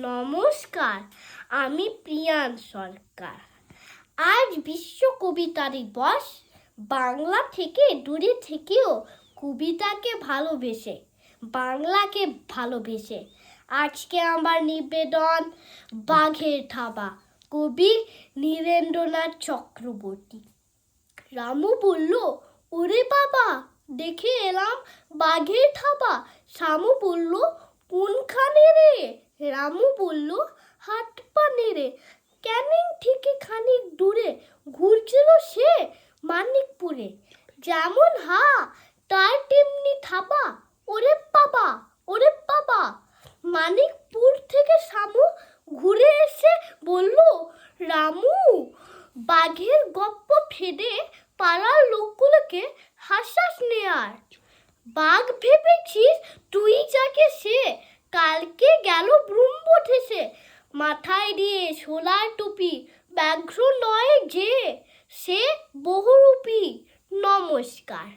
নমস্কার, আমি প্রিয়ান সরকার। আজ বিশ্ব কবিতা দিবস। বাংলা থেকে দূরে থেকেও কবিতাকে ভালোবেসে, বাংলাকে ভালোবেসে আজকে আমার নিবেদন বাঘের থাবা, কবি নীরেন্দ্রনাথ চক্রবর্তী। রামু বলল, ওরে বাবা, দেখে এলাম বাঘের থাবা। শামু বলল, কোনখানে রে? রামু বলল, হাত পানে রে। ক্যানিং থেকে খানিক দূরে ঘুরছিল সে মানিকপুরে। যেমন হা তার তেমনি থাবা, ওরে বাবা, ওরে বাবা। মানিকপুর থেকে শামু ঘুরে এসে বলল, রামু, বাঘের গপ্প ফেদে পাড়ার লোকগুলোকে হাসাস নে আর। বাঘ ভেবেছিস তুই যাকে সে, কালকে গেল ব্রহ্মঠেসে। মাথায় দিয়ে সোলার টুপি, ব্যাঘ্র নয় যে, সে বহুরূপী। নমস্কার।